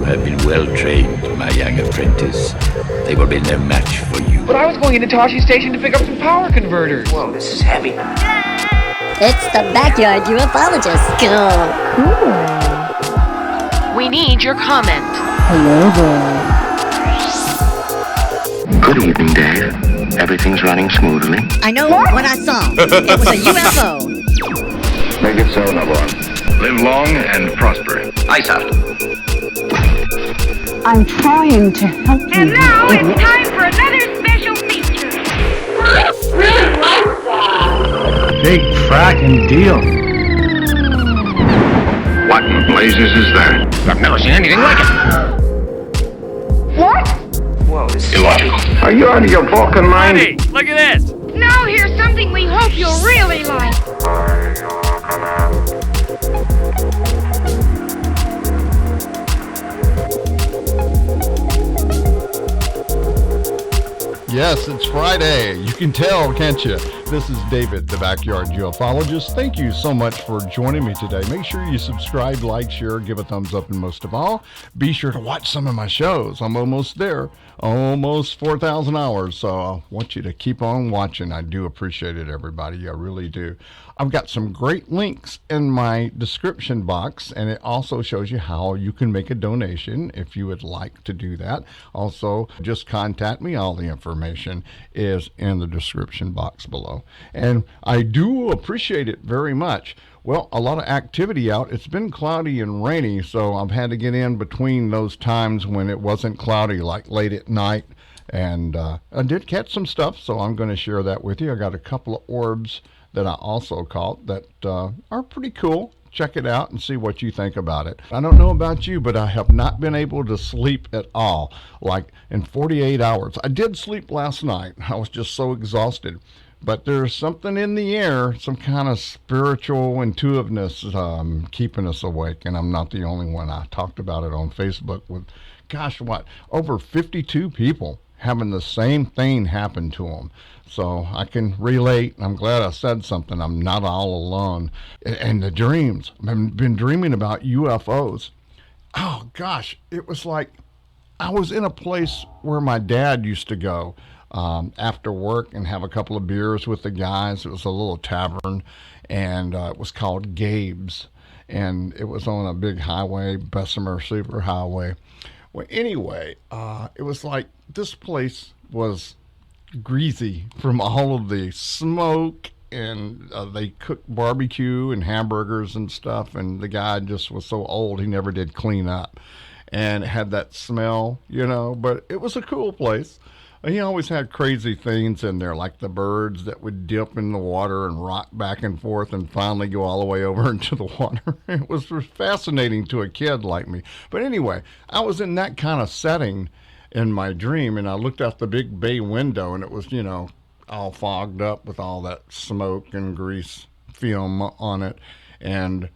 have been well trained, my young apprentice. They will be no match for you. But I was going into Toshi Station to pick up some power converters. Whoa, this is heavy. It's the Backyard Ufologist. We need your comment. Hello there. Good evening, Dave. Everything's running smoothly. I know what I saw. It was a UFO. Make it so, number one. Live long and prosper. Ice out. I'm trying to help you. And now it's time for another special feature. Big fracking deal. What in blazes is that? I've never seen anything like it. What? Whoa, this is Illogical. Are you out of your fucking mind? Honey, look at this. Now here's something we hope you'll really like. Yes, it's Friday. You can tell, can't you? This is David, the Backyard Ufologist. Thank you so much for joining me today. Make sure you subscribe, like, share, give a thumbs up, and most of all, be sure to watch some of my shows. I'm almost there, almost 4,000 hours, so I want you to keep on watching. I do appreciate it, everybody. I really do. I've got some great links in my description box, and it also shows you how you can make a donation if you would like to do that. Also, just contact me. All the information is in the description box below. And I do appreciate it very much. Well, a lot of activity out. It's been cloudy and rainy, so I've had to get in between those times when it wasn't cloudy, like late at night. And I did catch some stuff, so I'm going to share that with you. I got a couple of orbs that I also caught that are pretty cool. Check it out and see what you think about it. I don't know about you, but I have not been able to sleep at all, like in 48 hours. I did sleep last night. I was just so exhausted. But there's something in the air, some kind of spiritual intuitiveness keeping us awake, and I'm not the only one. I talked about it on Facebook with, gosh, over 52 people having the same thing happen to them. So I can relate. I'm glad I said something. I'm not all alone. And the dreams. I've been dreaming about UFOs. Oh, gosh. It was like I was in a place where my dad used to go after work and have a couple of beers with the guys. It was a little tavern, and it was called Gabe's. And it was on a big highway, Bessemer Super Highway. Well, anyway, it was like this place was greasy from all of the smoke, and they cooked barbecue and hamburgers and stuff, and the guy just was so old he never did clean up, and it had that smell, but it was a cool place. He always had crazy things in there, like the birds that would dip in the water and rock back and forth and finally go all the way over into the water. It was fascinating to a kid like me. But anyway, I was in that kind of setting in my dream, and I looked out the big bay window, and it was, all fogged up with all that smoke and grease film on it. And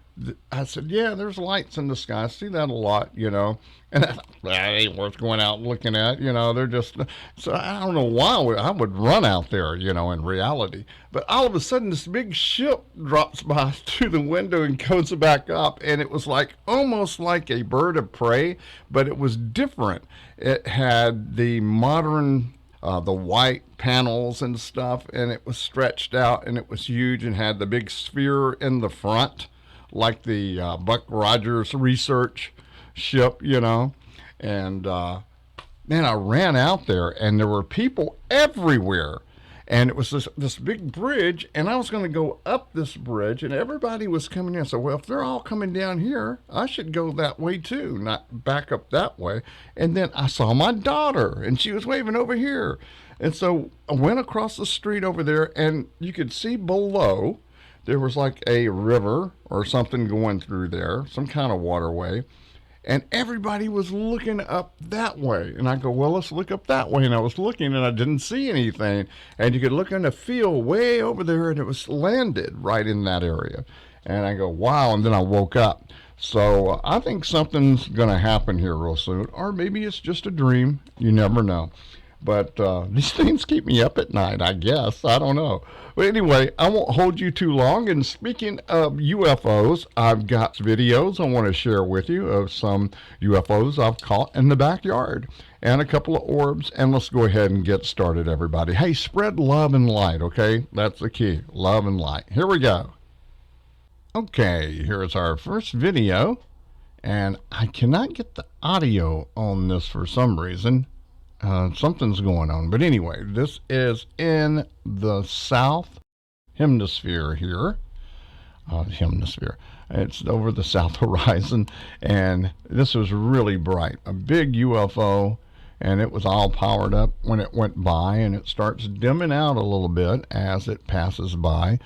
I said, yeah, there's lights in the sky. I see that a lot, And I thought, that ain't worth going out looking at, they're just, so I don't know why I would run out there, in reality. But all of a sudden, this big ship drops by through the window and goes back up, and it was like, almost like a bird of prey, but it was different. It had the modern, the white panels and stuff, and it was stretched out, and it was huge, and had the big sphere in the front, like the Buck Rogers research ship, and then I ran out there, and there were people everywhere, and it was this big bridge, and I was going to go up this bridge, and everybody was coming in. So, well, if they're all coming down here, I should go that way too, not back up that way. And then I saw my daughter, and she was waving over here, and so I went across the street over there, and you could see below there was like a river or something going through there, some kind of waterway, and everybody was looking up that way. And I go, well, let's look up that way. And I was looking, and I didn't see anything. And you could look in the field way over there, and it was landed right in that area. And I go, wow. And then I woke up. So I think something's going to happen here real soon, or maybe it's just a dream. You never know. But these things keep me up at night, I guess. I don't know. But anyway, I won't hold you too long. And speaking of UFOs, I've got videos I want to share with you of some UFOs I've caught in the backyard and a couple of orbs. And let's go ahead and get started, everybody. Hey, spread love and light, okay? That's the key, love and light. Here we go. Okay, here's our first video. And I cannot get the audio on this for some reason. Something's going on. But anyway, this is in the south hemisphere here. Hemisphere. It's over the south horizon. And this was really bright. A big UFO. And it was all powered up when it went by. And it starts dimming out a little bit as it passes by,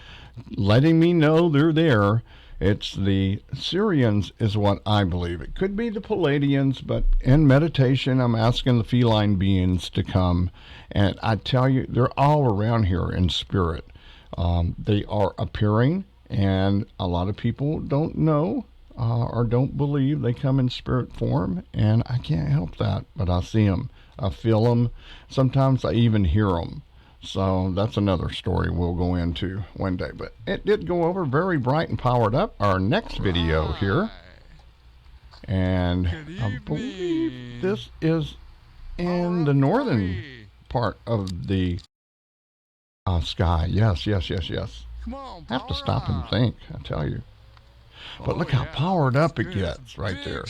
letting me know they're there. It's the Syrians is what I believe. It could be the Palladians, but in meditation, I'm asking the feline beings to come. And I tell you, they're all around here in spirit. They are appearing, and a lot of people don't know or don't believe they come in spirit form. And I can't help that, but I see them. I feel them. Sometimes I even hear them. So that's another story we'll go into one day. But it did go over very bright and powered up. Our next video here. And I believe this is in the northern part of the sky. Yes. I have to stop and think, I tell you. But look how powered up it gets right there.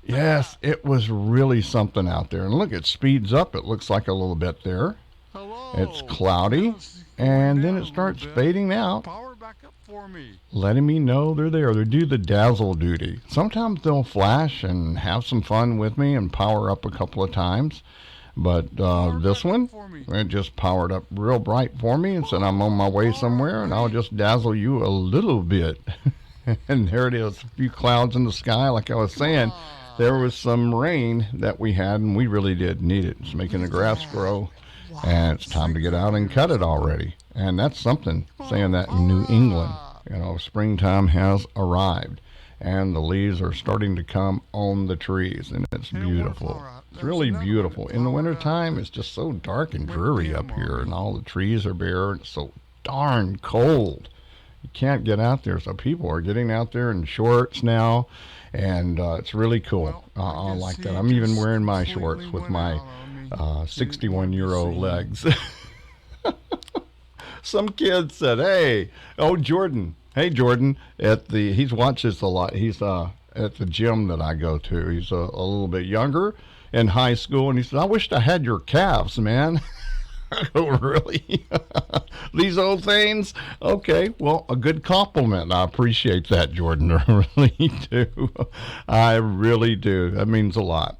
Yes, it was really something out there. And look, it speeds up. It looks like a little bit there. It's cloudy, and then it starts fading out, letting me know they're there. They do the dazzle duty. Sometimes they'll flash and have some fun with me and power up a couple of times. But this one, it just powered up real bright for me and said I'm on my way somewhere, and I'll just dazzle you a little bit. And there it is, a few clouds in the sky. Like I was saying, there was some rain that we had, and we really did need it. It's making the grass grow. And it's time to get out and cut it already. And that's something, saying that in New England, springtime has arrived. And the leaves are starting to come on the trees. And it's beautiful. It's really beautiful. In the wintertime, it's just so dark and dreary up here. And all the trees are bare. And it's so darn cold. You can't get out there. So people are getting out there in shorts now. And it's really cool. I like that. I'm even wearing my shorts with my 61-year-old legs. Some kid said, hey, Jordan. Hey, Jordan. He watches a lot. He's at the gym that I go to. He's a little bit younger in high school. And he said, I wished I had your calves, man. I go, really? These old things? Okay, well, a good compliment. I appreciate that, Jordan. I really do. I really do. That means a lot.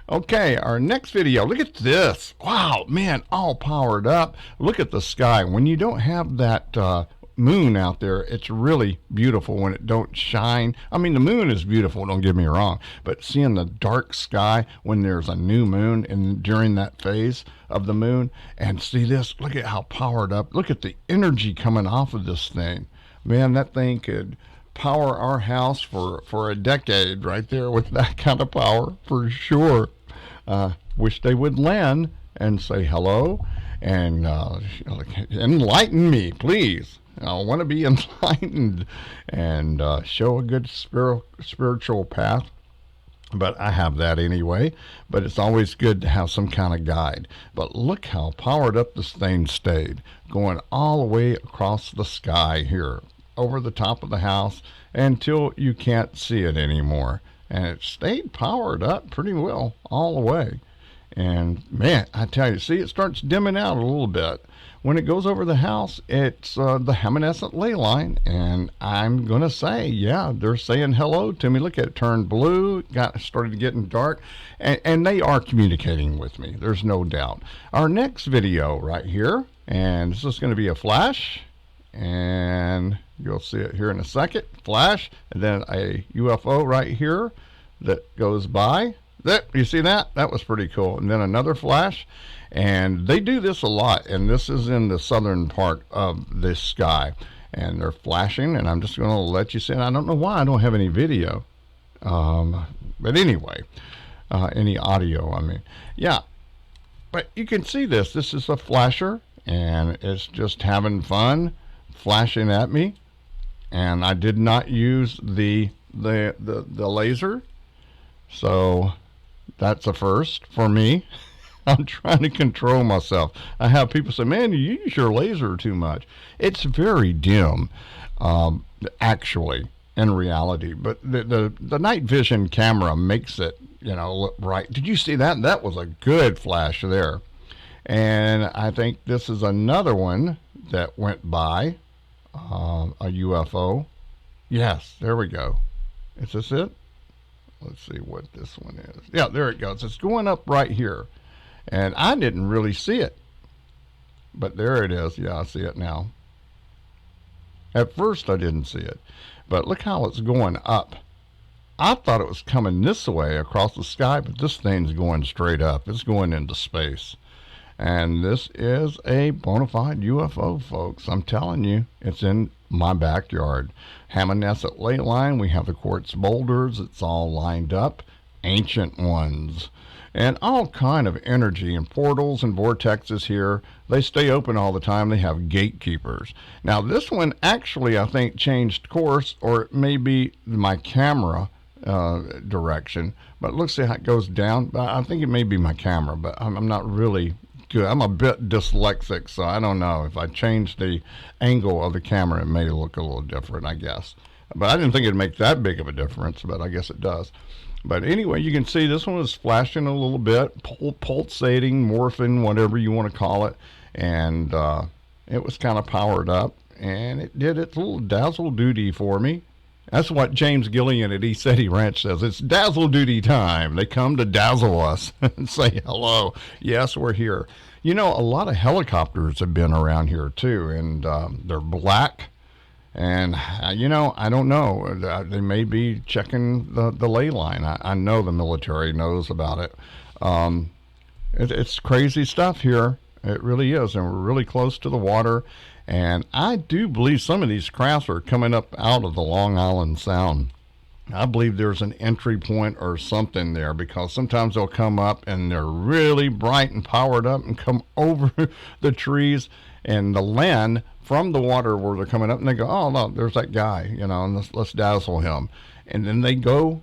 Okay, our next video. Look at this. Wow, man, all powered up. Look at the sky. When you don't have that moon out there, it's really beautiful when it don't shine. I mean, the moon is beautiful, don't get me wrong, but seeing the dark sky when there's a new moon and during that phase of the moon, and see this, look at how powered up. Look at the energy coming off of this thing. Man, that thing could power our house for a decade right there with that kind of power, for sure. Wish they would land and say hello and enlighten me, please. I want to be enlightened and show a good spiritual path. But I have that anyway. But it's always good to have some kind of guide. But look how powered up this thing stayed, going all the way across the sky here, over the top of the house, until you can't see it anymore. And it stayed powered up pretty well all the way. And man, I tell you, see, it starts dimming out a little bit. When it goes over the house, it's the Hammonassett ley line, and I'm going to say, yeah, they're saying hello to me. Look at it, turned blue, started getting dark, and they are communicating with me. There's no doubt. Our next video right here, and this is going to be a flash, and you'll see it here in a second. Flash, and then a UFO right here that goes by. You see that? That was pretty cool. And then another flash. And they do this a lot. And this is in the southern part of this sky. And they're flashing. And I'm just going to let you see. And I don't know why I don't have any video. But anyway, any audio, I mean. Yeah. But you can see this. This is a flasher, and it's just having fun flashing at me. And I did not use the laser, so that's a first for me. I'm trying to control myself. I have people say, man, you use your laser too much. It's very dim, actually, in reality. But the night vision camera makes it, look right. Did you see that? That was a good flash there. And I think this is another one that went by, a UFO. Yes, there we go. Is this it? Let's see what this one is. Yeah, there it goes. It's going up right here. And I didn't really see it. But there it is. Yeah, I see it now. At first, I didn't see it. But look how it's going up. I thought it was coming this way across the sky, but this thing's going straight up. It's going into space. And this is a bona fide UFO, folks. I'm telling you, it's in my backyard. Hammonassett ley line. We have the quartz boulders. It's all lined up. Ancient ones. And all kind of energy and portals and vortexes here. They stay open all the time. They have gatekeepers. Now, this one actually, I think, changed course, or it may be my camera direction. But let's see how it goes down. I think it may be my camera, but I'm not really good. I'm a bit dyslexic, so I don't know. If I change the angle of the camera, it may look a little different, I guess. But I didn't think it'd make that big of a difference, but I guess it does. But anyway, you can see this one was flashing a little bit, pulsating, morphing, whatever you want to call it. And it was kind of powered up, and it did its little dazzle duty for me. That's what James Gillian at East City Ranch says. It's dazzle duty time. They come to dazzle us and say hello. Yes, we're here. A lot of helicopters have been around here too, and they're black. And, I don't know. They may be checking the ley line. I know the military knows about it. It's crazy stuff here. It really is. And we're really close to the water. And I do believe some of these crafts are coming up out of the Long Island Sound. I believe there's an entry point or something there, because sometimes they'll come up and they're really bright and powered up and come over the trees and the land from the water where they're coming up, and they go, oh, no, there's that guy, and let's dazzle him. And then they go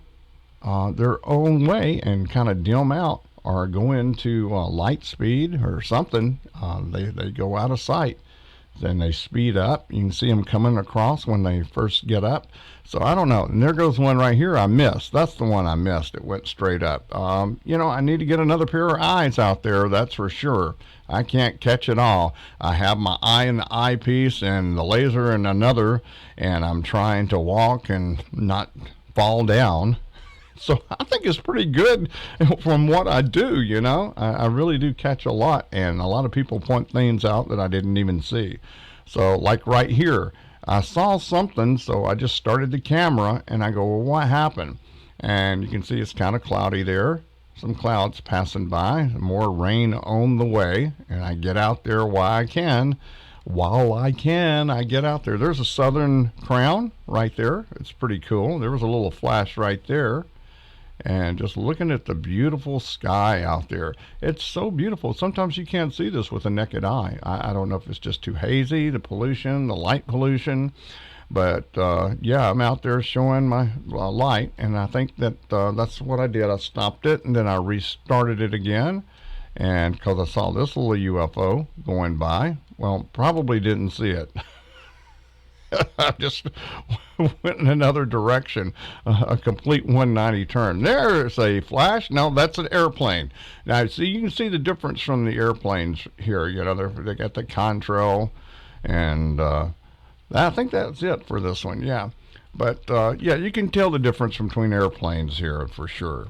their own way and kind of dim out or go into light speed or something. They go out of sight. Then they speed up. You can see them coming across when they first get up. So I don't know. And there goes one right here I missed. That's the one I missed. It went straight up. I need to get another pair of eyes out there, that's for sure. I can't catch it all. I have my eye in the eyepiece and the laser in another, and I'm trying to walk and not fall down. So I think it's pretty good from what I do, I really do catch a lot, and a lot of people point things out that I didn't even see. So like right here, I saw something, so I just started the camera, and I go, well, what happened? And you can see it's kind of cloudy there. Some clouds passing by, more rain on the way, and I get out there while I can. I get out there. There's a Southern Crown right there. It's pretty cool. There was a little flash right there. And just looking at the beautiful sky out there. It's so beautiful. Sometimes you can't see this with a naked eye. I don't know if it's just too hazy, the pollution, the light pollution. But, I'm out there showing my light. And I think that that's what I did. I stopped it, and then I restarted it again. And because I saw this little UFO going by, well, probably didn't see it. I just went in another direction, a complete 190 turn. There's a flash. No, that's an airplane. Now, see, you can see the difference from the airplanes here. They got the contrail, and I think that's it for this one. Yeah, but you can tell the difference between airplanes here for sure.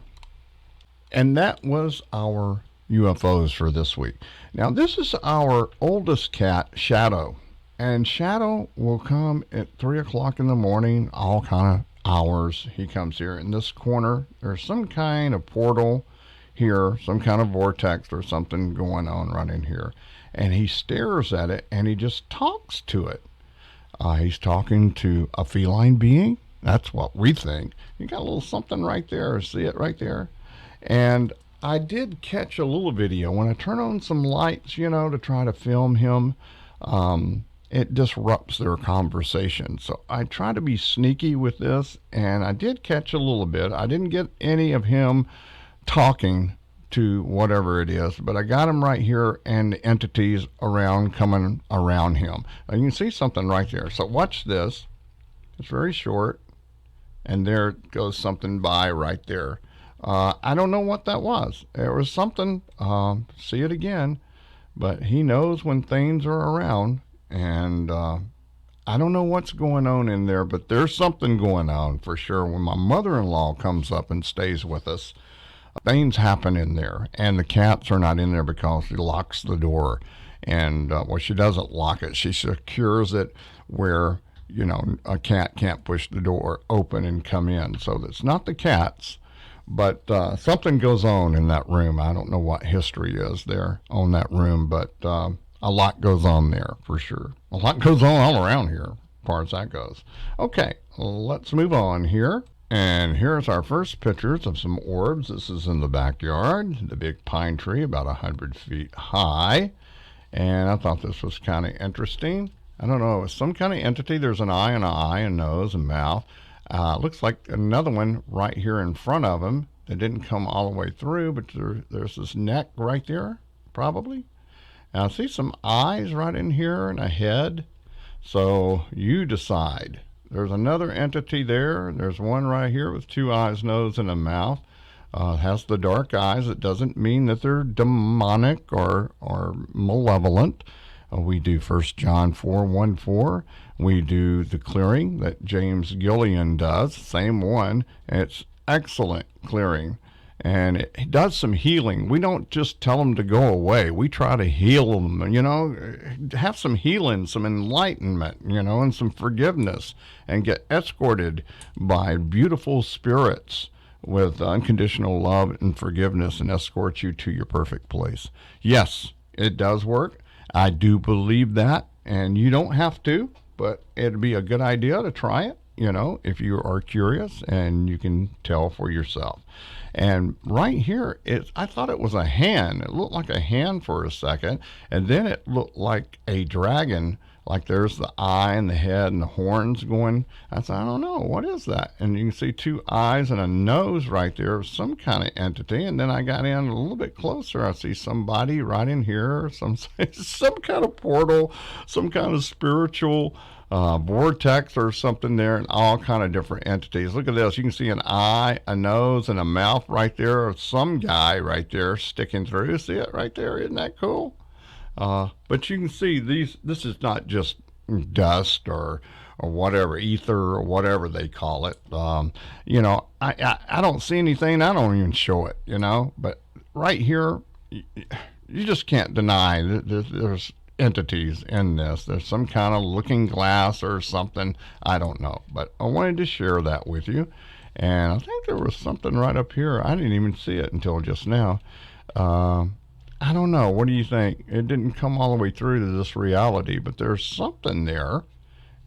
And that was our UFOs for this week. Now, this is our oldest cat, Shadow. And Shadow will come at 3 o'clock in the morning, all kind of hours. He comes here in this corner. There's some kind of portal here, some kind of vortex or something going on right in here. And he stares at it, and he just talks to it. He's talking to a feline being. That's what we think. You got a little something right there. See it right there? And I did catch a little video when I turn on some lights, to try to film him. It disrupts their conversation. So I try to be sneaky with this, and I did catch a little bit. I didn't get any of him talking to whatever it is, but I got him right here and the entities coming around him. And you can see something right there. So watch this. It's very short, and there goes something by right there. I don't know what that was. It was something, see it again, but he knows when things are around, and I don't know what's going on in there, but there's something going on for sure. When my mother-in-law comes up and stays with us, things happen in there, and the cats are not in there because she locks the door. And she doesn't lock it, she secures it where a cat can't push the door open and come in. So it's not the cats, but something goes on in that room. I don't know what history is there on that room, but a lot goes on there for sure. A lot goes on all around here as far as that goes. Okay, let's move on here. And here's our first pictures of some orbs. This is in the backyard, the big pine tree about 100 feet high. And I thought this was kind of interesting. I don't know, it's some kind of entity. There's an eye and an eye, a nose, and mouth. Looks like another one right here in front of him. It didn't come all the way through, but there's this neck right there, probably. And I see some eyes right in here and a head. So you decide. There's another entity there. There's one right here with 2 eyes, nose, and a mouth. Has the dark eyes. It doesn't mean that they're demonic or malevolent. We do 1 John 4:1-4. We do the clearing that James Gillian does, same one. It's excellent clearing, and it does some healing. We don't just tell them to go away. We try to heal them, have some healing, some enlightenment, and some forgiveness, and get escorted by beautiful spirits with unconditional love and forgiveness, and escort you to your perfect place. Yes, it does work. I do believe that, and you don't have to, but it'd be a good idea to try it, if you are curious, and you can tell for yourself. And right here, I thought it was a hand. It looked like a hand for a second, and then it looked like a dragon, like there's the eye and the head and the horns going. I said, I don't know, what is that? And you can see 2 eyes and a nose right there of some kind of entity. And then I got in a little bit closer. I see somebody right in here, some kind of portal, some kind of spiritual vortex or something there, and all kind of different entities. Look at this. You can see an eye, a nose, and a mouth right there of some guy right there sticking through. See it right there? Isn't that cool? But you can see this is not just dust or whatever, ether or whatever they call it. I don't see anything. I don't even show it, but right here, you just can't deny that there's entities in this. There's some kind of looking glass or something. I don't know, but I wanted to share that with you. And I think there was something right up here. I didn't even see it until just now. I don't know. What do you think? It didn't come all the way through to this reality, but there's something there.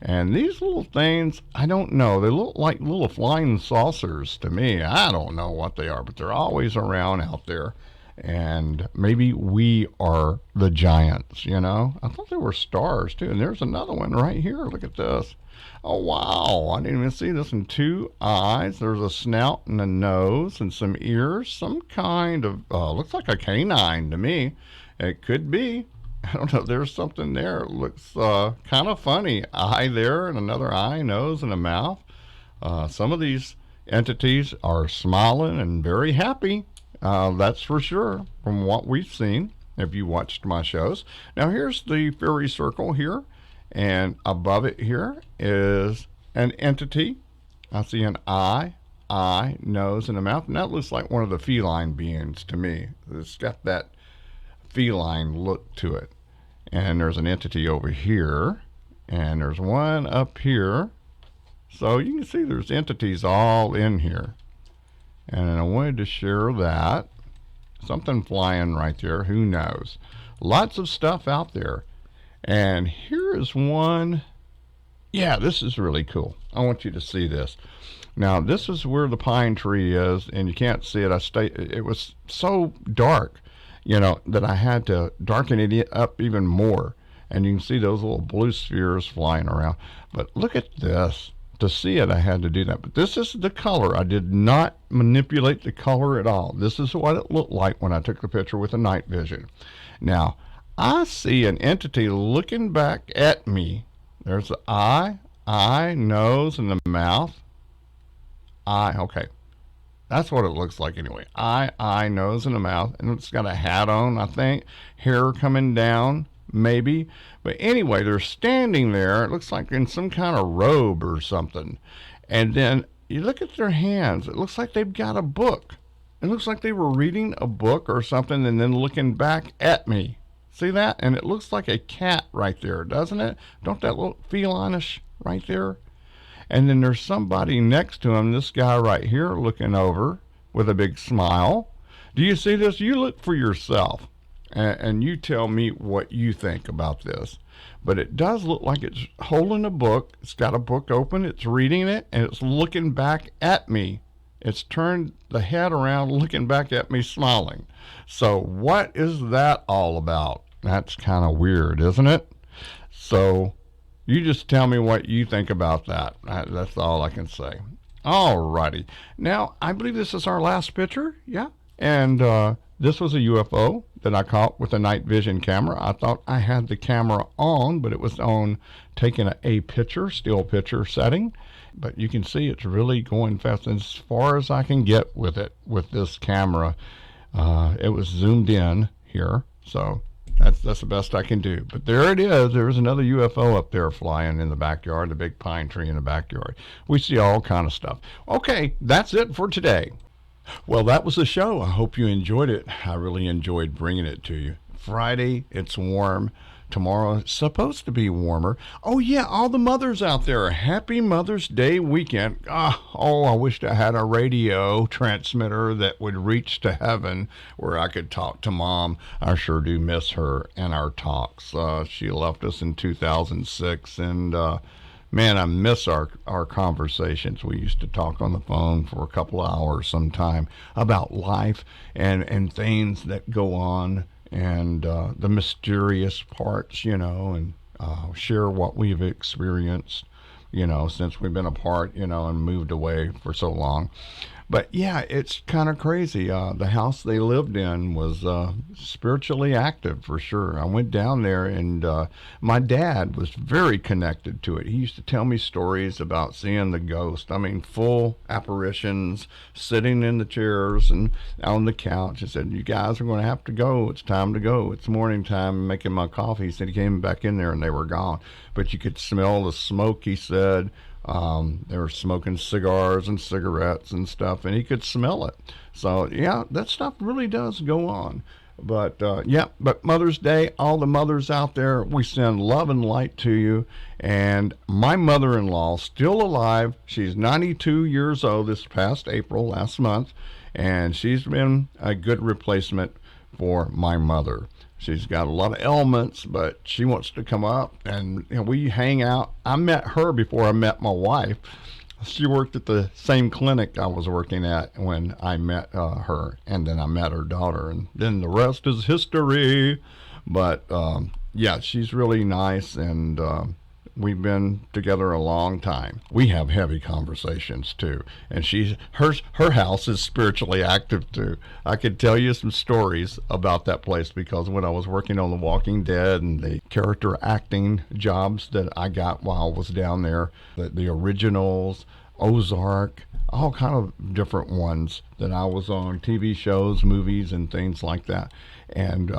And these little things, I don't know. They look like little flying saucers to me. I don't know what they are, but they're always around out there. And maybe we are the giants, I thought they were stars too. And there's another one right here. Look at this. Oh, wow. I didn't even see this. In 2 eyes. There's a snout and a nose and some ears. Some kind of, looks like a canine to me. It could be. I don't know. There's something there. It looks kind of funny. Eye there and another eye, nose, and a mouth. Some of these entities are smiling and very happy. That's for sure from what we've seen if you watched my shows. Now here's the fairy circle here, and above it here is an entity. I see an eye, nose, and a mouth, and that looks like one of the feline beings to me. It's got that feline look to it. And there's an entity over here, and there's one up here. So you can see there's entities all in here. And I wanted to share that. Something flying right there. Who knows? Lots of stuff out there. And here is one. Yeah, this is really cool. I want you to see this. Now, this is where the pine tree is, and you can't see it. It was so dark, that I had to darken it up even more. And you can see those little blue spheres flying around. But look at this. To see it, I had to do that. But this is the color. I did not manipulate the color at all. This is what it looked like when I took the picture with the night vision. Now, I see an entity looking back at me. There's the eye, nose, and the mouth. Okay. That's what it looks like anyway. Eye, nose, and the mouth. And it's got a hat on, I think. Hair coming down, maybe. But anyway, they're standing there. It looks like in some kind of robe or something. And then you look at their hands. It looks like they've got a book. It looks like they were reading a book or something and then looking back at me. See that? And it looks like a cat right there, doesn't it? Don't that look feline-ish right there? And then there's somebody next to him, this guy right here looking over with a big smile. Do you see this? You look for yourself and you tell me what you think about this. But it does look like it's holding a book. It's got a book open. It's reading it and it's looking back at me. It's turned the head around looking back at me smiling. So what is that all about? That's kind of weird, isn't it? So you just tell me what you think about that. That's all I can say. Alrighty. Now, I believe this is our last picture. Yeah. And this was a UFO that I caught with a night vision camera. I thought I had the camera on, but it was on taking a picture, still picture setting. But you can see it's really going fast. And as far as I can get with it, with this camera, it was zoomed in here. So that's the best I can do. But there it is. There's another UFO up there flying in the backyard, the big pine tree in the backyard. We see all kind of stuff. Okay, that's it for today. Well, that was the show. I hope you enjoyed it. I really enjoyed bringing it to you. Friday, it's warm. Tomorrow, it's supposed to be warmer. Oh, yeah, all the mothers out there, happy Mother's Day weekend. Oh, I wished I had a radio transmitter that would reach to heaven where I could talk to Mom. I sure do miss her and our talks. She left us in 2006, and man, I miss our conversations. We used to talk on the phone for a couple of hours sometime about life and things that go on and the mysterious parts, and share what we've experienced, since we've been apart, and moved away for so long. But yeah, it's kind of crazy. The house they lived in was spiritually active for sure. I went down there and my dad was very connected to it. He used to tell me stories about seeing the ghost. I mean, full apparitions, sitting in the chairs and on the couch. He said, "You guys are going to have to go. It's time to go. It's morning time." I'm making my coffee. He said he came back in there and they were gone. But you could smell the smoke, he said. They were smoking cigars and cigarettes and stuff, and he could smell it. So yeah, that stuff really does go on. But but Mother's Day, all the mothers out there, we send love and light to you. And my mother-in-law, still alive, she's 92 years old this past April, last month, and she's been a good replacement for my mother. She's got a lot of ailments, but she wants to come up and we hang out. I met her before I met my wife. She worked at the same clinic I was working at when I met her, and then I met her daughter, and then the rest is history. But yeah, she's really nice, and we've been together a long time. We have heavy conversations too, and her house is spiritually active too. I could tell you some stories about that place because when I was working on The Walking Dead and the character acting jobs that I got while I was down there, the originals, Ozark, all kind of different ones that I was on, TV shows, movies, and things like that. And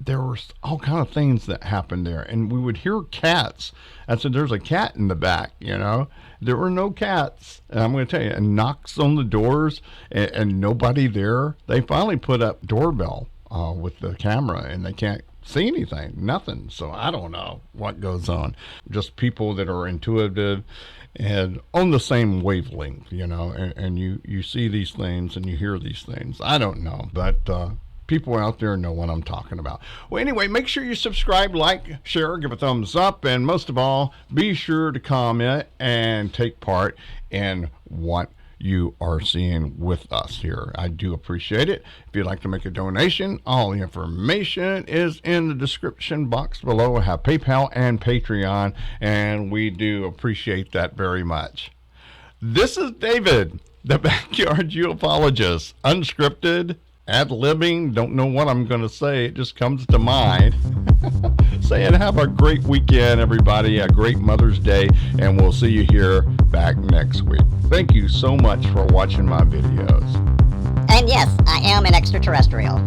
there were all kind of things that happened there, and we would hear cats. I said, "There's a cat in the back," There were no cats, and I'm going to tell you, and knocks on the doors, and nobody there. They finally put up doorbell with the camera, and they can't see anything, nothing. So I don't know what goes on. Just people that are intuitive and on the same wavelength, and you see these things and you hear these things. I don't know, but People out there know what I'm talking about. Well, anyway, make sure you subscribe, like, share, give a thumbs up, and most of all, be sure to comment and take part in what you are seeing with us here. I do appreciate it. If you'd like to make a donation, all the information is in the description box below. I have PayPal and Patreon, and we do appreciate that very much. This is David, the Backyard Ufologist, unscripted, ad-libbing, don't know what I'm going to say, it just comes to mind. Saying have a great weekend, everybody, a great Mother's Day, and we'll see you here back next week. Thank you so much for watching my videos. And yes, I am an extraterrestrial.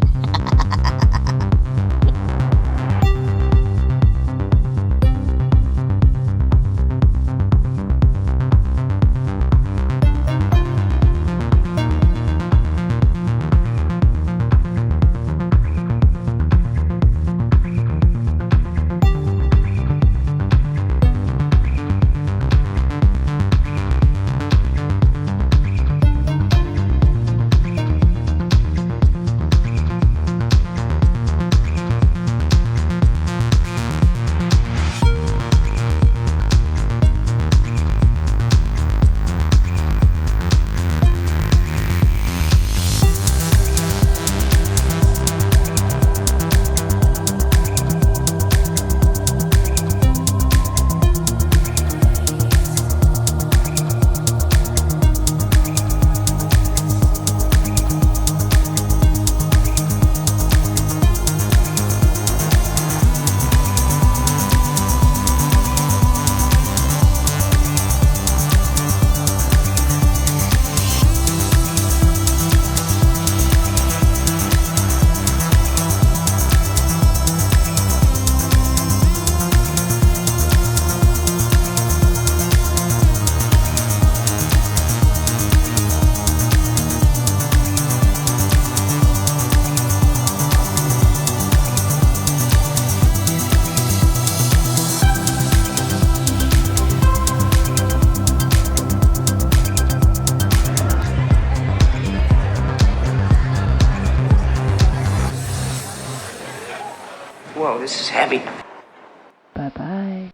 Whoa, this is heavy. Bye-bye.